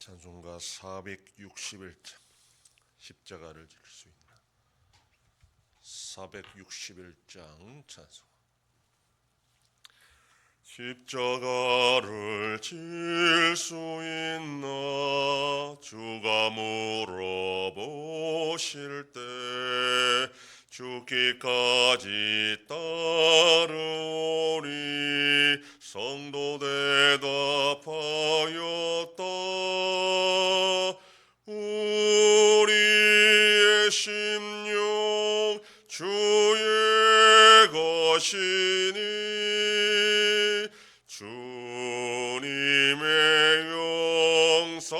찬송가 461장 십자가를 질 수 있는 461장 찬송. 십자가를 질 수 있나 주가 물어보실 때 죽기까지 따르오리. 성도 대답하였다. 우리의 심령 주의 것이니 주님의 영상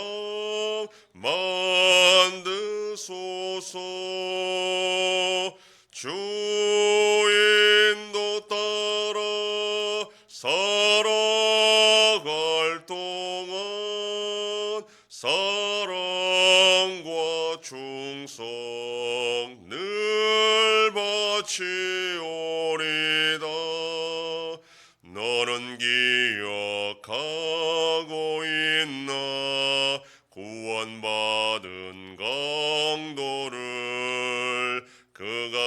만드소서. 주 인도 따라 살아갈 동안 사랑과 충성 늘 바치오리다. 너는 기억하고 있나 구원받은 강도를 그가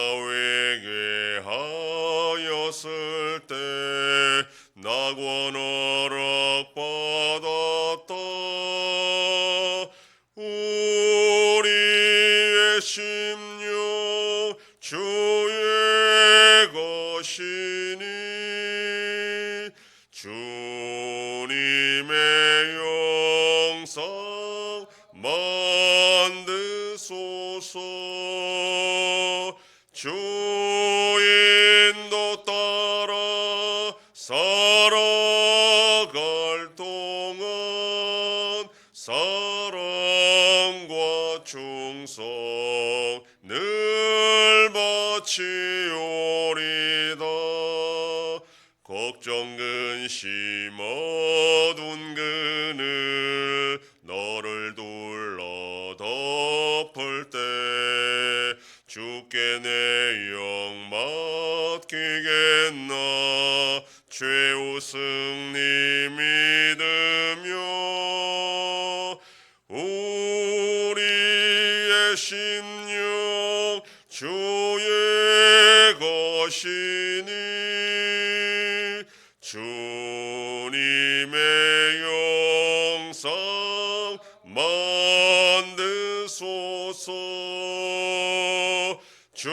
회개하였을 때 낙원 허락받았다. 우리의 심령 주의 것이니 주님의 영상 만드소서. 주 인도 따라 살아갈 동안 사랑과 충성 늘 바치오리다. 걱정 근심 어두운 그늘 너를 둘러 덮을 때 주께 내 영 맡기겠나. 최후 승리 믿으며 우리의 심령 주의 것이니 주님의 영상 만드소서. 주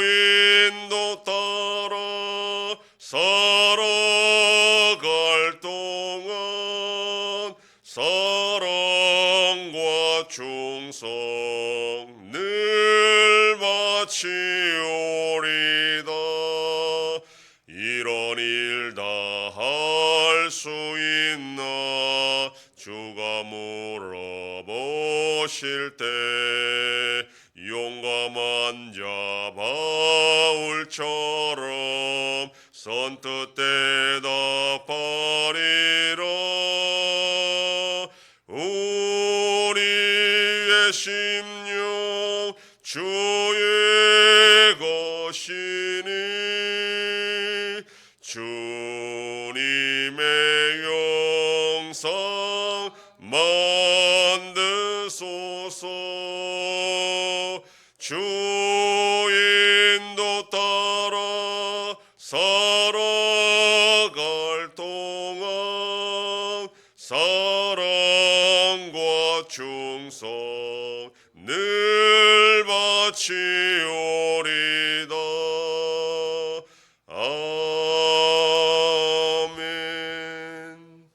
인도 따라 살아갈 동안 사랑과 충성 늘 바치오리다. 이런 일 다 할 수 있나 주가 물어보실 때 용감한 자 바울처럼 선뜻 대답하리라. 우리의 심령 주의 것이니 주님의 영상 만드소서. 주 인도 따라 살아갈 동안 사랑과 충성 늘 바치오리다. 아멘.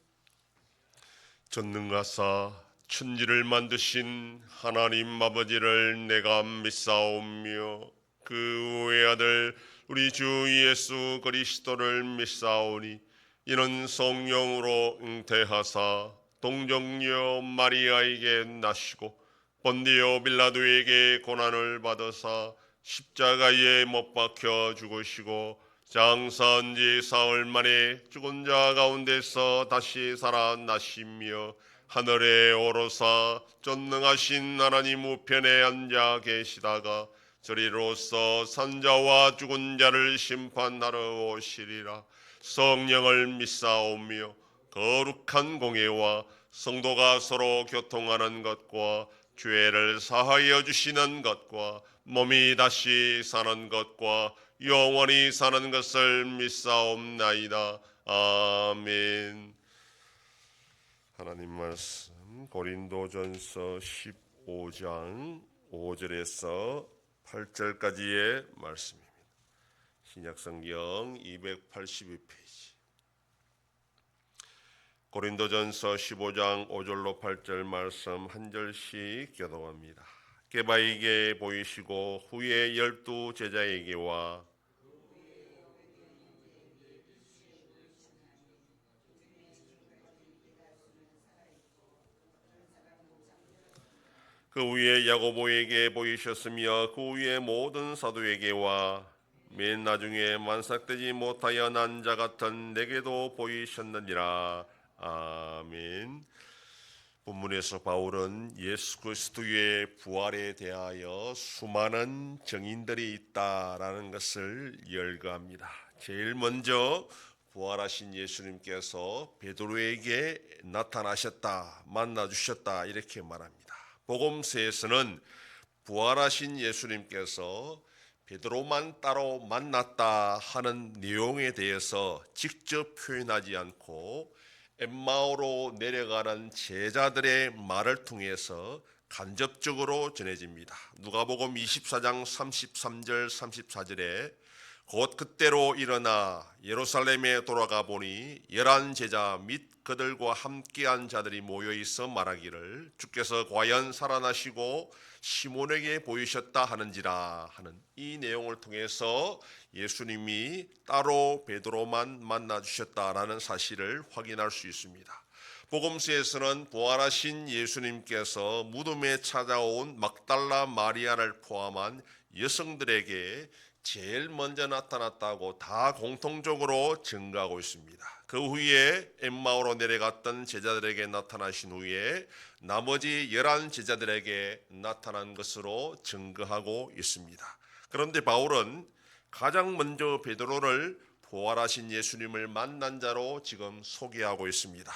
전능하사 천지를 만드신 하나님 아버지를 내가 믿사오며 그 외아들 우리 주 예수 그리스도를 믿사오니 이는 성령으로 잉태하사 동정녀 마리아에게 나시고 본디오 빌라도에게 고난을 받으사 십자가에 못 박혀 죽으시고 장사한 지 사흘 만에 죽은 자 가운데서 다시 살아나시며 하늘에 오르사 전능하신 하나님 우편에 앉아 계시다가 저리로서 산자와 죽은 자를 심판하러 오시리라. 성령을 믿사오며 거룩한 공예와 성도가 서로 교통하는 것과 죄를 사하여 주시는 것과 몸이 다시 사는 것과 영원히 사는 것을 믿사옵나이다. 아멘. 하나님 말씀 고린도전서 15장 5절에서 8절까지의 말씀입니다. 신약성경 282페이지. 고린도전서 15장 5절로 8절 말씀 한 절씩 교독합니다. 게바에게 보이시고 후에 12 제자에게와 그 위에 야고보에게 보이셨으며 그 위에 모든 사도에게와 맨 나중에 만삭되지 못하여 난 자 같은 내게도 보이셨느니라. 아멘. 본문에서 바울은 예수 그리스도의 부활에 대하여 수많은 증인들이 있다라는 것을 열거합니다. 제일 먼저 부활하신 예수님께서 베드로에게 나타나셨다, 만나주셨다 이렇게 말합니다. 복음서에서는 부활하신 예수님께서 베드로만 따로 만났다 하는 내용에 대해서 직접 표현하지 않고 엠마오로 내려가는 제자들의 말을 통해서 간접적으로 전해집니다. 누가복음 24장 33절 34절에 곧 그때로 일어나 예루살렘에 돌아가 보니 11 제자 및 그들과 함께한 자들이 모여 있어 말하기를 주께서 과연 살아나시고 시몬에게 보이셨다 하는지라 하는 이 내용을 통해서 예수님이 따로 베드로만 만나 주셨다라는 사실을 확인할 수 있습니다. 복음서에서는 부활하신 예수님께서 무덤에 찾아온 막달라 마리아를 포함한 여성들에게 제일 먼저 나타났다고 다 공통적으로 증거하고 있습니다. 그 후에 엠마오로 내려갔던 제자들에게 나타나신 후에 나머지 11 제자들에게 나타난 것으로 증거하고 있습니다. 그런데 바울은 가장 먼저 베드로를 부활하신 예수님을 만난 자로 지금 소개하고 있습니다.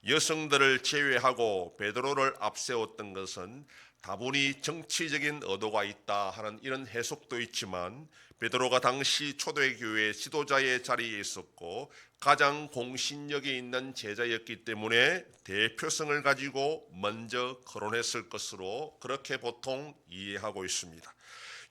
여성들을 제외하고 베드로를 앞세웠던 것은 다분히 정치적인 의도가 있다 하는 이런 해석도 있지만 베드로가 당시 초대교회 지도자의 자리에 있었고 가장 공신력이 있는 제자였기 때문에 대표성을 가지고 먼저 거론했을 것으로 그렇게 보통 이해하고 있습니다.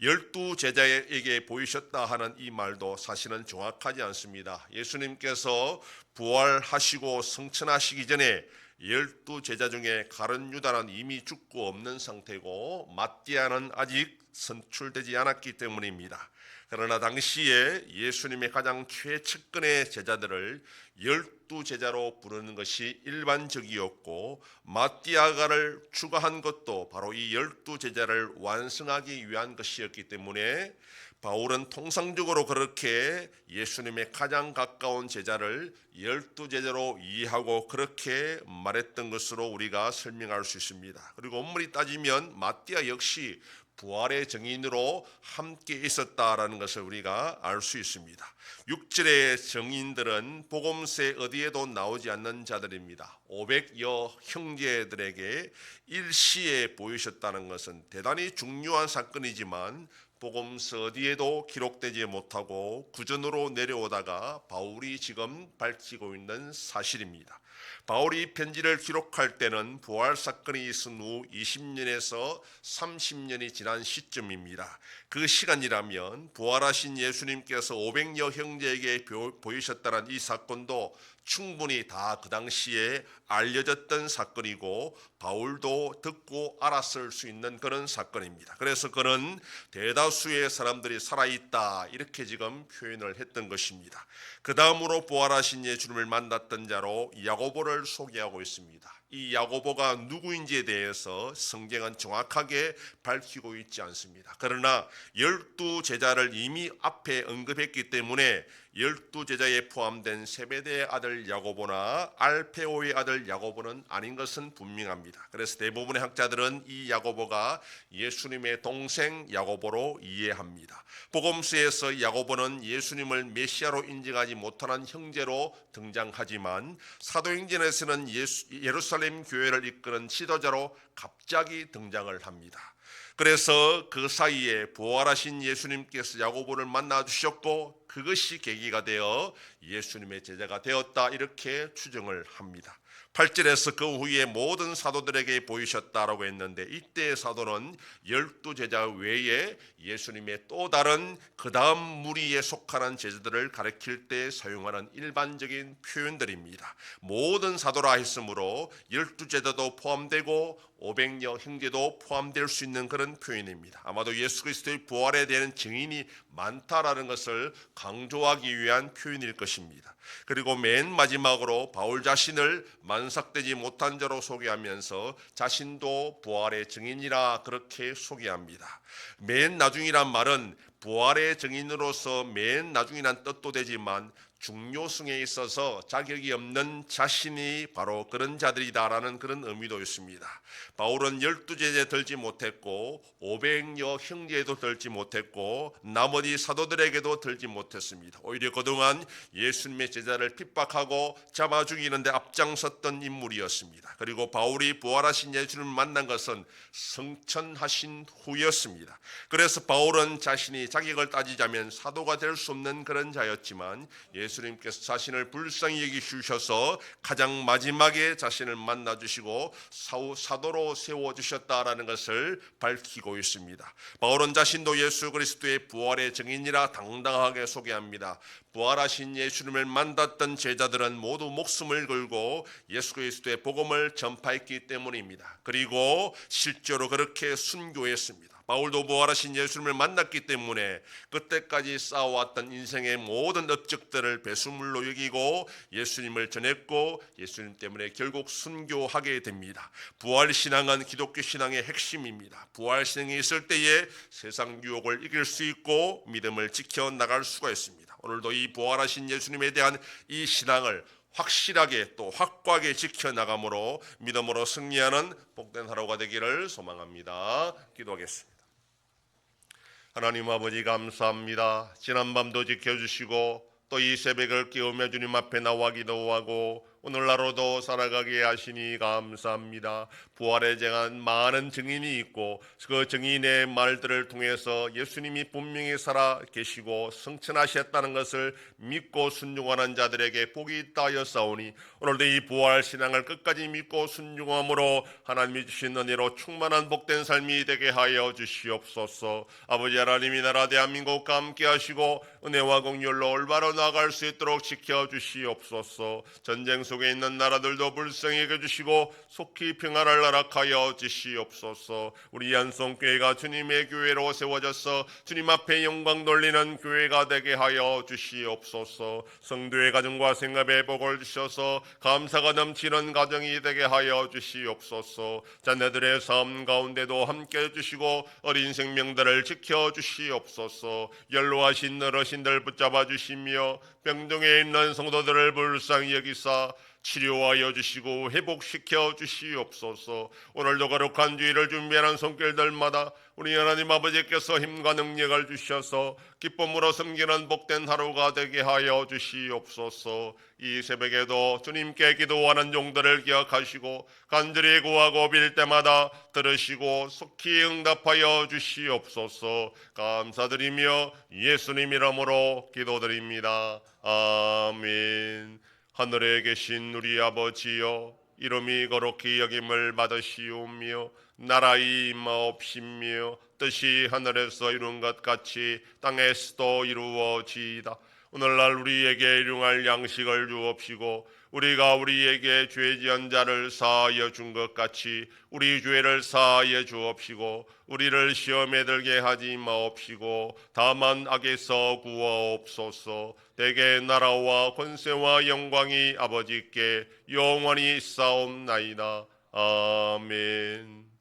12 제자에게 보이셨다 하는 이 말도 사실은 정확하지 않습니다. 예수님께서 부활하시고 승천하시기 전에 12 제자 중에 가룟 유다는 이미 죽고 없는 상태고 마띠아는 아직 선출되지 않았기 때문입니다. 그러나 당시에 예수님의 가장 최측근의 제자들을 12 제자로 부르는 것이 일반적이었고 마띠아가를 추가한 것도 바로 이 12 제자를 완성하기 위한 것이었기 때문에 바울은 통상적으로 그렇게 예수님의 가장 가까운 제자를 12 제자로 이해하고 그렇게 말했던 것으로 우리가 설명할 수 있습니다. 그리고 엄밀히 따지면 마띠아 역시 부활의 증인으로 함께 있었다라는 것을 우리가 알 수 있습니다. 6절의 증인들은 복음서에 어디에도 나오지 않는 자들입니다. 500여 형제들에게 일시에 보이셨다는 것은 대단히 중요한 사건이지만 복음서 어디에도 기록되지 못하고 구전으로 내려오다가 바울이 지금 밝히고 있는 사실입니다. 바울이 편지를 기록할 때는 부활 사건이 있은 후 20년에서 30년이 지난 시점입니다. 그 시간이라면 부활하신 예수님께서 500여 형제에게 보이셨다는 이 사건도 충분히 다 그 당시에 알려졌던 사건이고 바울도 듣고 알았을 수 있는 그런 사건입니다. 그래서 그는 대다수의 사람들이 살아있다 이렇게 지금 표현을 했던 것입니다. 그 다음으로 부활하신 예수님을 만났던 자로 야고보를 소개하고 있습니다. 이 야고보가 누구인지에 대해서 성경은 정확하게 밝히고 있지 않습니다. 그러나 12 제자를 이미 앞에 언급했기 때문에 12제자에 포함된 세베대의 아들 야고보나 알페오의 아들 야고보는 아닌 것은 분명합니다. 그래서 대부분의 학자들은 이 야고보가 예수님의 동생 야고보로 이해합니다. 복음서에서 야고보는 예수님을 메시아로 인정하지 못하는 형제로 등장하지만 사도행전에서는 예루살렘 교회를 이끄는 지도자로 갑자기 등장을 합니다. 그래서 그 사이에 부활하신 예수님께서 야고보를 만나 주셨고 그것이 계기가 되어 예수님의 제자가 되었다, 이렇게 추정을 합니다. 8절에서 그 후에 모든 사도들에게 보이셨다라고 했는데, 이때의 사도는 12제자 외에 예수님의 또 다른 그 다음 무리에 속하는 제자들을 가리킬 때 사용하는 일반적인 표현들입니다. 모든 사도라 했으므로 12제자도 포함되고 500여 형제도 포함될 수 있는 그런 표현입니다. 아마도 예수 그리스도의 부활에 대한 증인이 많다라는 것을 강조하기 위한 표현일 것입니다. 그리고 맨 마지막으로 바울 자신을 만삭되지 못한 자로 소개하면서 자신도 부활의 증인이라 그렇게 소개합니다. 맨 나중이란 말은 부활의 증인으로서 맨 나중이란 뜻도 되지만 중요성에 있어서 자격이 없는 자신이 바로 그런 자들이다라는 그런 의미도 있습니다. 바울은 12제자에 들지 못했고 500여 형제에도 들지 못했고 나머지 사도들에게도 들지 못했습니다. 오히려 그동안 예수님의 제자를 핍박하고 잡아 죽이는데 앞장섰던 인물이었습니다. 그리고 바울이 부활하신 예수님을 만난 것은 승천하신 후였습니다. 그래서 바울은 자신이 자격을 따지자면 사도가 될 수 없는 그런 자였지만 예수님께서 자신을 불쌍히 여기주셔서 가장 마지막에 자신을 만나주시고 사도로 세워주셨다라는 것을 밝히고 있습니다. 바울은 자신도 예수 그리스도의 부활의 증인이라 당당하게 소개합니다. 부활하신 예수님을 만났던 제자들은 모두 목숨을 걸고 예수 그리스도의 복음을 전파했기 때문입니다. 그리고 실제로 그렇게 순교했습니다. 바울도 부활하신 예수님을 만났기 때문에 그때까지 쌓아왔던 인생의 모든 업적들을 배수물로 여기고 예수님을 전했고 예수님 때문에 결국 순교하게 됩니다. 부활신앙은 기독교 신앙의 핵심입니다. 부활신앙이 있을 때에 세상 유혹을 이길 수 있고 믿음을 지켜나갈 수가 있습니다. 오늘도 이 부활하신 예수님에 대한 이 신앙을 확실하게 또 확고하게 지켜나감으로 믿음으로 승리하는 복된 하루가 되기를 소망합니다. 기도하겠습니다. 하나님 아버지 감사합니다. 지난밤도 지켜주시고 또 이 새벽을 깨우며 주님 앞에 나와 기도하고 오늘날로도 살아가게 하시니 감사합니다. 부활에 대한 많은 증인이 있고 그 증인의 말들을 통해서 예수님이 분명히 살아 계시고 승천하셨다는 것을 믿고 순종하는 자들에게 복이 있다 하였사오니 오늘도 이 부활 신앙을 끝까지 믿고 순종함으로 하나님이 주신 은혜로 충만한 복된 삶이 되게 하여 주시옵소서. 아버지 하나님이 나라 대한민국과 함께 하시고 은혜와 공율로 올바로 나아갈 수 있도록 지켜주시옵소서. 전쟁 속에 있는 나라들도 불쌍히 여겨주시고 속히 평화를 허락하여 주시옵소서. 우리 yan성교회가 주님의 교회로 세워져서 주님 앞에 영광 돌리는 교회가 되게 하여 주시옵소서. 성도의 가정과 생업에 복을 주셔서 감사가 넘치는 가정이 되게 하여 주시옵소서. 자녀들의 삶 가운데도 함께 해주시고 어린 생명들을 지켜주시옵소서. 연로하신 어르신들 붙잡아 주시며 병중에 있는 성도들을 불쌍히 여기사 치료하여 주시고 회복시켜 주시옵소서. 오늘도 거룩한 주일을 준비하는 손길들마다 우리 하나님 아버지께서 힘과 능력을 주셔서 기쁨으로 섬기는 복된 하루가 되게 하여 주시옵소서. 이 새벽에도 주님께 기도하는 종들을 기억하시고 간절히 구하고 빌 때마다 들으시고 속히 응답하여 주시옵소서. 감사드리며 예수님 이름으로 기도드립니다. 아멘. 하늘에 계신 우리 아버지여, 이름이 거룩히 여김을 받으시오며 나라의 임하옵시며 뜻이 하늘에서 이룬 것 같이 땅에서도 이루어지이다. 오늘날 우리에게 일용할 양식을 주옵시고 우리가 우리에게 죄 지은 자를 사하여 준 것 같이 우리 죄를 사하여 주옵시고 우리를 시험에 들게 하지 마옵시고 다만 악에서 구하옵소서. 대개 나라와 권세와 영광이 아버지께 영원히 있사옵나이다. 아멘.